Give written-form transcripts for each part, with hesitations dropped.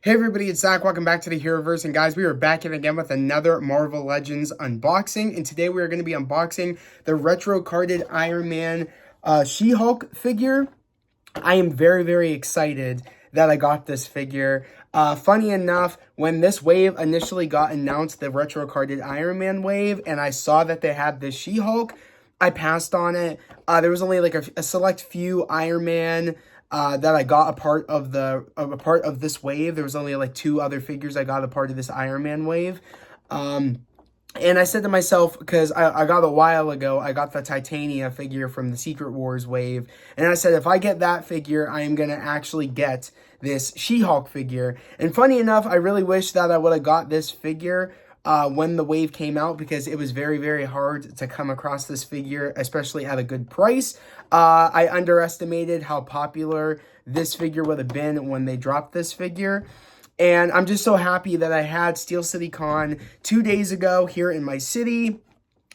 Hey everybody, it's Zach. Welcome back to the Heroverse. And guys, we are back in again with another Marvel Legends unboxing. And today we are going to be unboxing the retro carded Iron Man She-Hulk figure. I am very, very excited that I got this figure. Funny enough, when this wave initially got announced, the retro carded Iron Man wave, and I saw that they had this She-Hulk, I passed on it. There was only like a select few Iron Man that I got a part of this wave. There was only like two other figures I got a part of this Iron Man wave. And I said to myself, because I got a while ago, I got the Titania figure from the Secret Wars wave. And I said, if I get that figure, I am going to actually get this She-Hulk figure. And funny enough, I really wish that I would have got this figure when the wave came out, because it was very, very hard to come across this figure, especially at a good price. I underestimated how popular this figure would have been when they dropped this figure. And I'm just so happy that I had Steel City Con 2 days ago here in my city.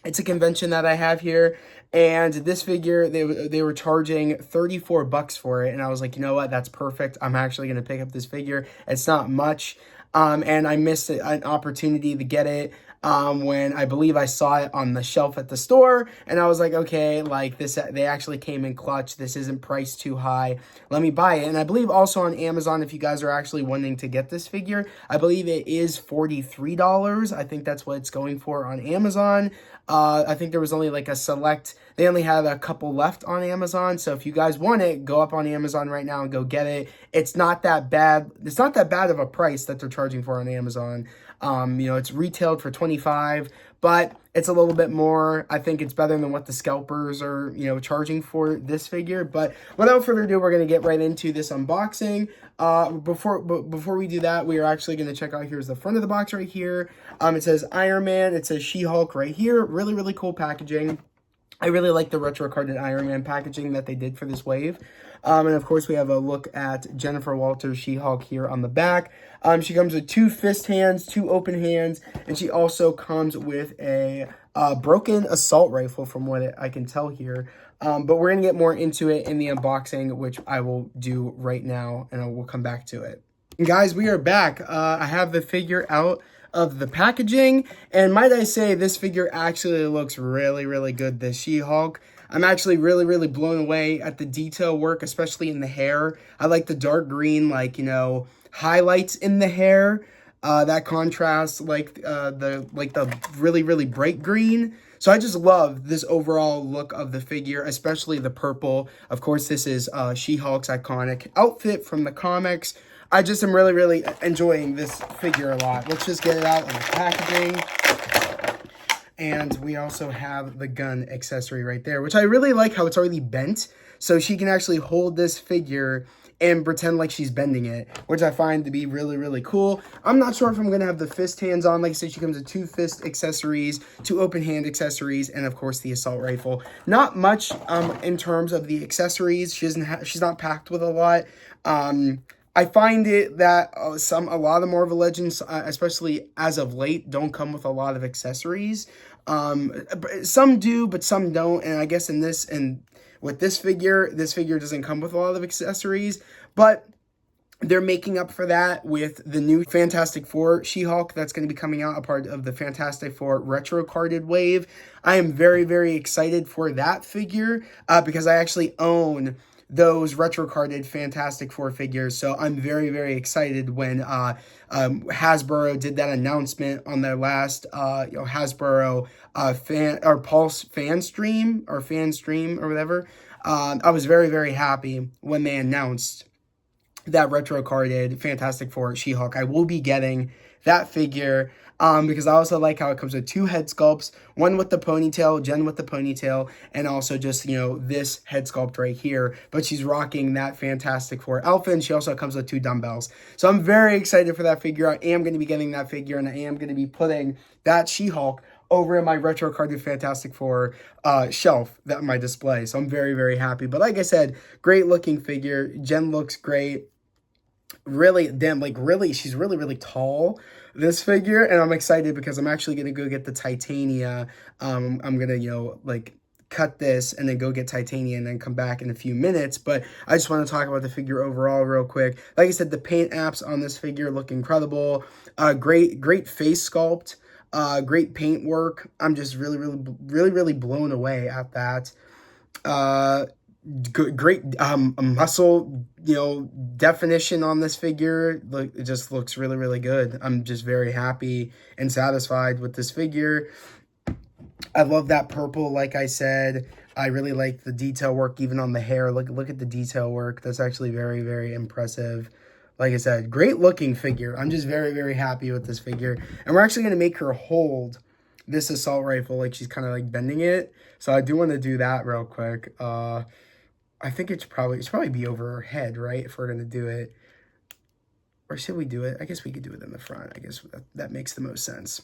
It's a convention that I have here. And this figure, they were charging 34 bucks for it. And I was like, you know what? That's perfect. I'm actually going to pick up this figure. It's not much. And I missed an opportunity to get it when I believe I saw it on the shelf at the store, and I was like, okay, like this, they actually came in clutch. This isn't priced too high. Let me buy it. And I believe also on Amazon, if you guys are actually wanting to get this figure, I believe it is $43. I think that's what it's going for on Amazon. I think there was only like they only had a couple left on Amazon. So if you guys want it, go up on Amazon right now and go get it. It's not that bad. It's not that bad of a price that they're charging for on Amazon. It's retailed for $25, but it's a little bit more. I think it's better than what the scalpers are, charging for this figure. But without further ado, we're going to get right into this unboxing. Before we do that, we are actually going to check out, here's the front of the box right here. It says Iron Man. It says She-Hulk right here. Really, really cool packaging. I really like the retro carded Iron Man packaging that they did for this wave. And of course, we have a look at Jennifer Walters She-Hulk here on the back. She comes with 2 fist hands, 2 open hands, and she also comes with a broken assault rifle from what I can tell here. But we're going to get more into it in the unboxing, which I will do right now, and I will come back to it. And guys, we are back. I have the figure out of the packaging, and might I say, this figure actually looks really, really good, this She-Hulk. I'm actually really, really blown away at the detail work, especially in the hair. I like the dark green, highlights in the hair. That contrasts the really, really bright green. So I just love this overall look of the figure, especially the purple. Of course, this is She-Hulk's iconic outfit from the comics. I just am really, really enjoying this figure a lot. Let's just get it out of the packaging. And we also have the gun accessory right there, which I really like how it's already bent. So she can actually hold this figure and pretend like she's bending it, which I find to be really, really cool. I'm not sure if I'm going to have the fist hands on. Like I said, she comes with 2 fist accessories, 2 open hand accessories, and of course the assault rifle. Not much in terms of the accessories. She's not packed with a lot. I find it that a lot of Marvel Legends, especially as of late, don't come with a lot of accessories. Some do, but some don't. And I guess with this figure doesn't come with a lot of accessories. But they're making up for that with the new Fantastic Four She-Hulk that's going to be coming out, a part of the Fantastic Four retro carded wave. I am very, very excited for that figure because I actually own those retro carded Fantastic Four figures. So I'm very, very excited when Hasbro did that announcement on their last Hasbro Pulse fan stream or whatever. I was very, very happy when they announced that retro carded Fantastic Four She-Hulk. I will be getting that figure because I also like how it comes with 2 head sculpts, one with the ponytail, Jen with the ponytail, and also just, this head sculpt right here. But she's rocking that Fantastic Four outfit, and she also comes with 2 dumbbells. So I'm very excited for that figure. I am going to be getting that figure, and I am going to be putting that She-Hulk over in my retro carded Fantastic Four shelf, my display. So I'm very, very happy. But like I said, great looking figure. Jen looks great. Really, she's really, really tall, this figure, and I'm excited because I'm actually going to go get the Titania. I'm going to, cut this and then go get Titania and then come back in a few minutes. But I just want to talk about the figure overall real quick. Like I said, the paint apps on this figure look incredible. Great face sculpt. Great paint work. I'm just really blown away at that. Great muscle, definition on this figure. Look, it just looks really good. I'm just very happy and satisfied with this figure. I love that purple, like I said. I really like the detail work even on the hair. Look at the detail work. That's actually very impressive. Like I said, great looking figure. I'm just very happy with this figure. And we're actually going to make her hold this assault rifle like she's kind of like bending it. So I do want to do that real quick. I think it should probably be over her head, right? If we're going to do it. Or should we do it? I guess we could do it in the front. I guess that makes the most sense.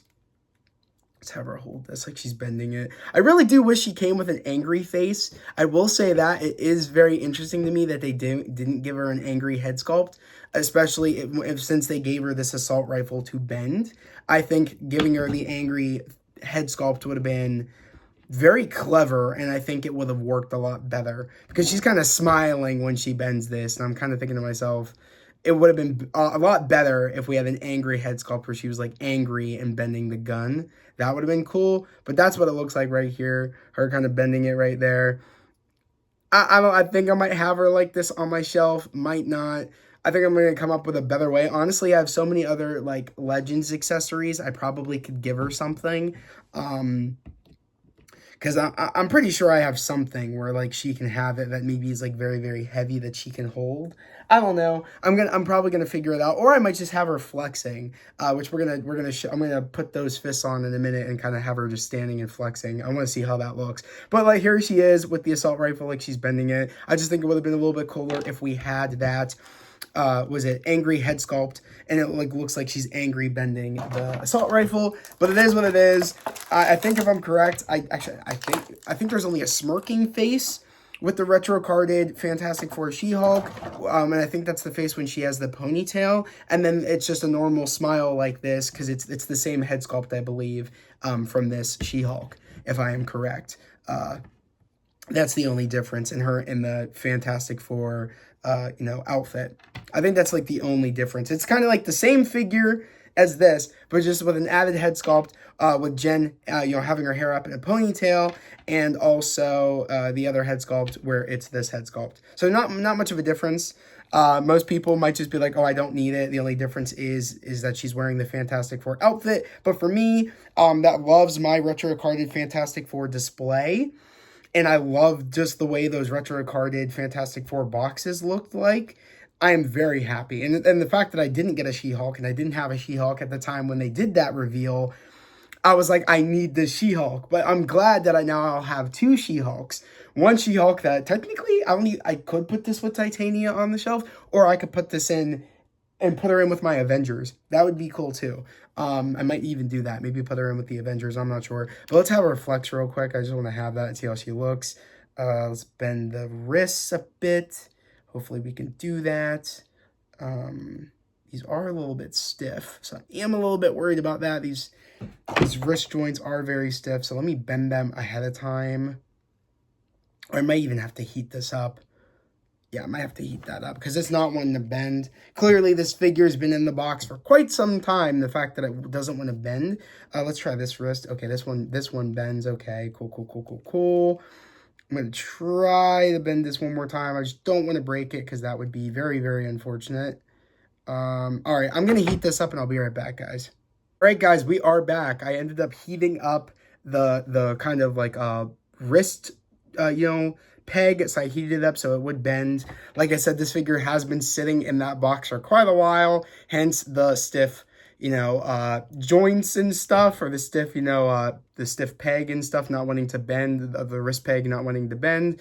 Let's have her hold this like she's bending it. I really do wish she came with an angry face. I will say that it is very interesting to me that they didn't give her an angry head sculpt, especially if since they gave her this assault rifle to bend. I think giving her the angry head sculpt would have been very clever, and I think it would have worked a lot better because she's kind of smiling when she bends this, and I'm kind of thinking to myself, it would have been a lot better if we had an angry head sculpt where she was like angry and bending the gun. That would have been cool, but that's what it looks like right here. Her kind of bending it right there. I think I might have her like this on my shelf, might not. I think I'm going to come up with a better way. Honestly, I have so many other like Legends accessories. I probably could give her something. Because I'm pretty sure I have something where like she can have it that maybe is like very heavy that she can hold. I don't know. I'm probably gonna figure it out, or I might just have her flexing, which I'm gonna put those fists on in a minute and kind of have her just standing and flexing. I want to see how that looks. But like here she is with the assault rifle, like she's bending it. I just think it would have been a little bit cooler if we had that. Was it angry head sculpt, and it like looks like she's angry bending the assault rifle, but it is what it is. I think if I'm correct, I think there's only a smirking face with the retro carded Fantastic Four She-Hulk, and I think that's the face when she has the ponytail, and then it's just a normal smile like this because it's the same head sculpt, I believe, from this She-Hulk, if I am correct. That's the only difference in the Fantastic Four outfit. I think that's like the only difference. It's kind of like the same figure as this, but just with an added head sculpt, with Jen, having her hair up in a ponytail, and also the other head sculpt where it's this head sculpt. So not much of a difference. Most people might just be like, oh, I don't need it. The only difference is that she's wearing the Fantastic Four outfit. But for me, that loves my retro carded Fantastic Four display. And I love just the way those retro carded Fantastic Four boxes looked like. I am very happy. And the fact that I didn't get a She-Hulk and I didn't have a She-Hulk at the time when they did that reveal, I was like, I need this She-Hulk. But I'm glad that I'll have two She-Hulks. One She-Hulk that technically I could put this with Titania on the shelf, or I could put this in and put her in with my Avengers. That would be cool too. I might even do that. Maybe put her in with the Avengers. I'm not sure. But let's have her flex real quick. I just want to have that and see how she looks. Let's bend the wrists a bit. Hopefully we can do that. These are a little bit stiff, so I am a little bit worried about that. These wrist joints are very stiff, so let me bend them ahead of time. Or I might even have to heat this up. Yeah, I might have to heat that up because it's not wanting to bend. Clearly, this figure has been in the box for quite some time. The fact that it doesn't want to bend. Let's try this wrist. Okay, this one bends. Okay, cool. I'm going to try to bend this one more time. I just don't want to break it because that would be very unfortunate. All right, I'm going to heat this up and I'll be right back, guys. All right, guys, we are back. I ended up heating up the kind of like wrist, peg, so I heated it up so it would bend. Like I said, this figure has been sitting in that box for quite a while, hence the stiff, joints and stuff, or the stiff peg and stuff not wanting to bend, the wrist peg not wanting to bend.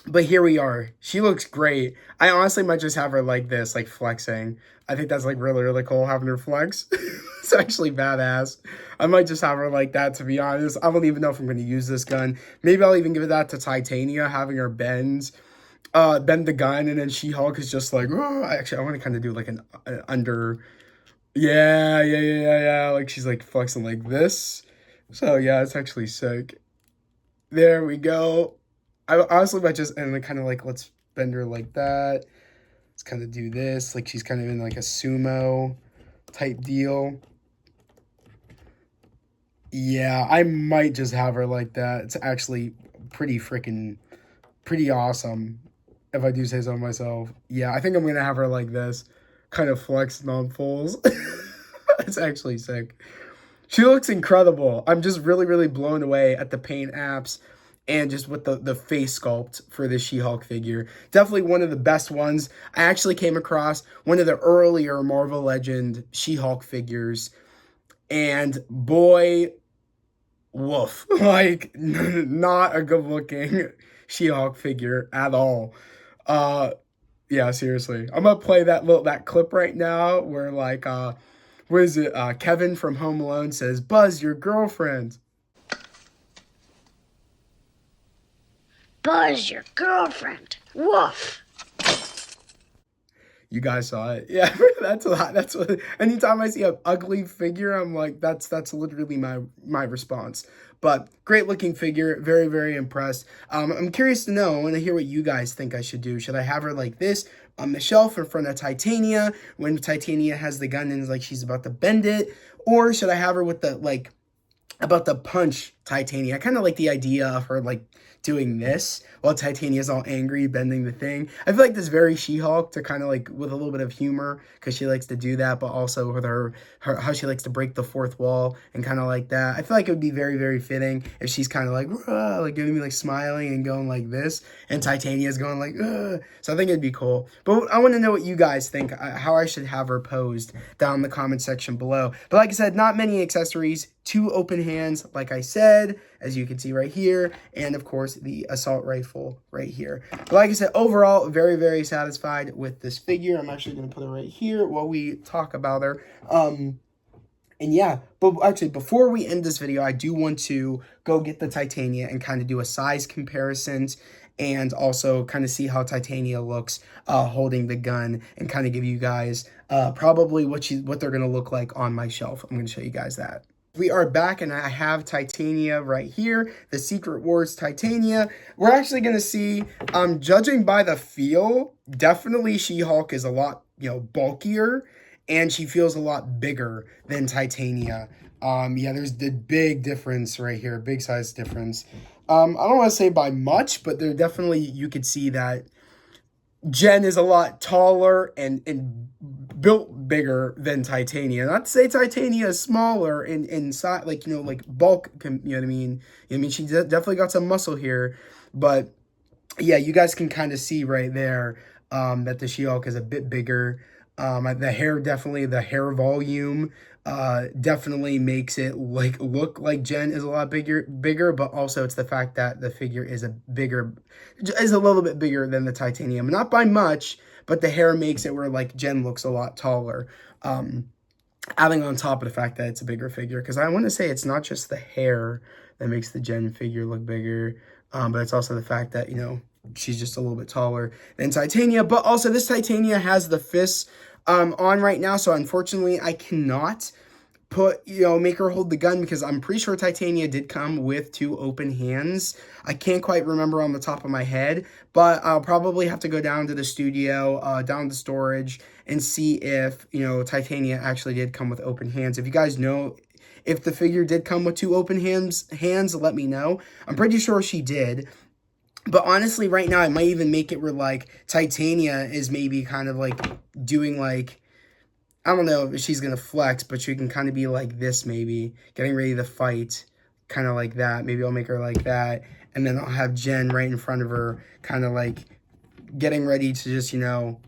But here we are. She looks great. I honestly might just have her like this, like flexing. I think that's like really cool, having her flex. It's actually badass. I might just have her like that, to be honest. I don't even know if I'm going to use this gun. Maybe I'll even give that to Titania, having her bend the gun, and then She-Hulk is just like, oh. Actually, I want to kind of do like an under. Yeah. Like she's like flexing like this. So yeah, it's actually sick. There we go. I honestly might just, and then kind of like, let's bend her like that. Let's kind of do this. Like she's kind of in like a sumo type deal. Yeah, I might just have her like that. It's actually pretty awesome, if I do say so myself. Yeah, I think I'm going to have her like this. Kind of flexing on pulls. It's actually sick. She looks incredible. I'm just really, really blown away at the paint apps and just with the face sculpt for this She-Hulk figure. Definitely one of the best ones. I actually came across one of the earlier Marvel Legend She-Hulk figures, and boy, woof. Like, not a good looking She-Hulk figure at all. Yeah, seriously. I'm gonna play that clip right now where like what is it? Kevin from Home Alone says, "Buzz, your girlfriend." Buzz, your girlfriend. Woof. You guys saw it. Yeah, that's a lot. That's what, anytime I see an ugly figure, I'm like, that's literally my response. But great looking figure, very, very impressed. I'm curious to know, I want to hear what you guys think I should do. Should I have her like this on the shelf in front of Titania when Titania has the gun and is like she's about to bend it? Or should I have her with the like about to punch Titania? I kind of like the idea of her like doing this while Titania's all angry bending the thing. I feel like this very She-Hulk to kind of like with a little bit of humor because she likes to do that, but also with her how she likes to break the fourth wall and kind of like that. I feel like it would be very, very fitting if she's kind of like giving me like smiling and going like this, and Titania's going like ugh. So I think it'd be cool. But I want to know what you guys think, how I should have her posed down in the comment section below. But like I said, not many accessories, 2 open hands, like I said, as you can see right here, and of course the assault rifle right here. But like I said, overall, very, very satisfied with this figure. I'm actually going to put her right here while we talk about her. And yeah, but actually, before we end this video, I do want to go get the Titania and kind of do a size comparison and also kind of see how Titania looks holding the gun and kind of give you guys probably what they're going to look like on my shelf. I'm going to show you guys that. We are back, and I have Titania right here, the Secret Wars Titania. We're actually going to see, judging by the feel, definitely She-Hulk is a lot, bulkier, and she feels a lot bigger than Titania. Yeah, there's the big difference right here, big size difference. I don't want to say by much, but there definitely, you could see that Jen is a lot taller and built bigger than Titania. Not to say Titania is smaller in size, like, like bulk, you know what I mean? She definitely got some muscle here, but yeah, you guys can kind of see right there that the She-Hulk is a bit bigger. The hair volume definitely makes it look like Jen is a lot bigger, but also it's the fact that the figure is a little bit bigger than the Titanium. Not by much, but the hair makes it where like Jen looks a lot taller. Adding on top of the fact that it's a bigger figure, because I want to say it's not just the hair that makes the Jen figure look bigger, but it's also the fact that, she's just a little bit taller than Titania. But also this Titania has the fists on right now, so unfortunately I cannot make her hold the gun because I'm pretty sure Titania did come with 2 open hands. I can't quite remember on the top of my head, but I'll probably have to go down to the studio, down to storage, and see if, Titania actually did come with open hands. If you guys know if the figure did come with 2 open hands, let me know. I'm pretty sure she did. But honestly, right now, I might even make it where, like, Titania is maybe kind of, like, doing, like, I don't know if she's going to flex, but she can kind of be like this maybe, getting ready to fight, kind of like that. Maybe I'll make her like that, and then I'll have Jen right in front of her, kind of like getting ready to just, kind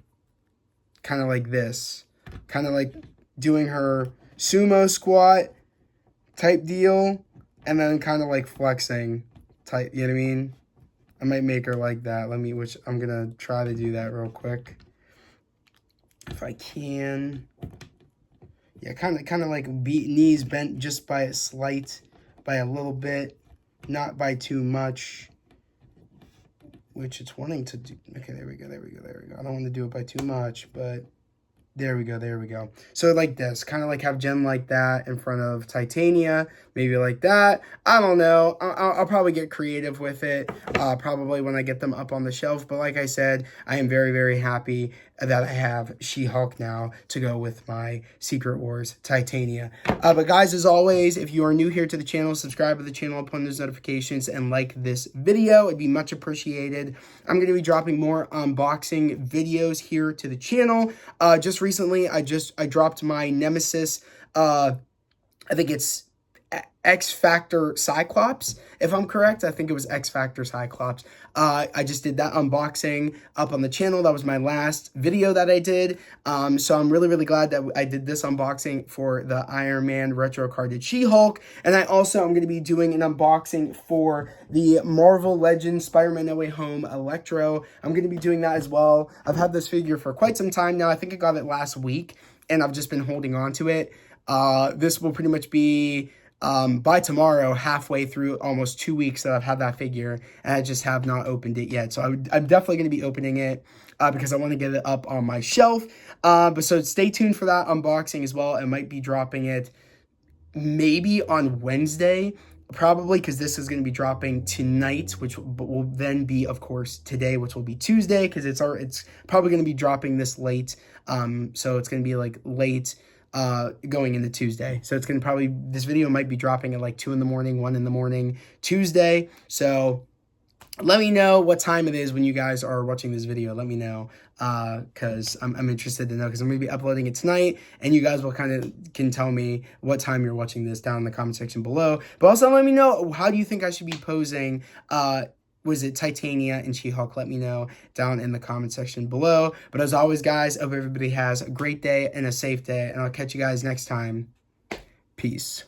of like this. Kind of like doing her sumo squat type deal, and then kind of like flexing type, you know what I mean? I might make her like that. Which I'm going to try to do that real quick. If I can. Yeah, kind of like knees bent just by a little bit, not by too much. Which it's wanting to do. Okay, there we go. I don't want to do it by too much, but There we go, there we go. So like this, kind of like have Jen like that in front of Titania, maybe like that. I don't know. I'll probably get creative with it, probably when I get them up on the shelf. But like I said, I am very, very happy that I have She-Hulk now to go with my Secret Wars Titania. But guys, as always, if you are new here to the channel, subscribe to the channel, upon those notifications, and like this video. It'd be much appreciated. I'm going to be dropping more unboxing videos here to the channel. Just recently, I dropped my Nemesis, I think it's X Factor Cyclops, if I'm correct. I think it was X Factor Cyclops. I just did that unboxing up on the channel. That was my last video that I did. So I'm really, really glad that I did this unboxing for the Iron Man retro carded She-Hulk. And I'm going to be doing an unboxing for the Marvel Legends Spider-Man No Way Home Electro. I'm going to be doing that as well. I've had this figure for quite some time now. I think I got it last week, and I've just been holding on to it. This will pretty much be by tomorrow, halfway through almost 2 weeks that I've had that figure, and I just have not opened it yet. So I'm definitely going to be opening it because I want to get it up on my shelf. But so stay tuned for that unboxing as well. I might be dropping it maybe on Wednesday, probably, because this is going to be dropping tonight, which will then be, of course, today, which will be Tuesday, because it's probably going to be dropping this late. So it's going to be like late going into Tuesday. So it's going to probably, this video might be dropping at like 2 in the morning, 1 in the morning, Tuesday. So let me know what time it is when you guys are watching this video. Let me know, because I'm interested to know, because I'm going to be uploading it tonight, and you guys will can tell me what time you're watching this down in the comment section below. But also let me know, how do you think I should be posing was it Titania and She-Hulk? Let me know down in the comment section below. But as always, guys, I hope everybody has a great day and a safe day, and I'll catch you guys next time. Peace.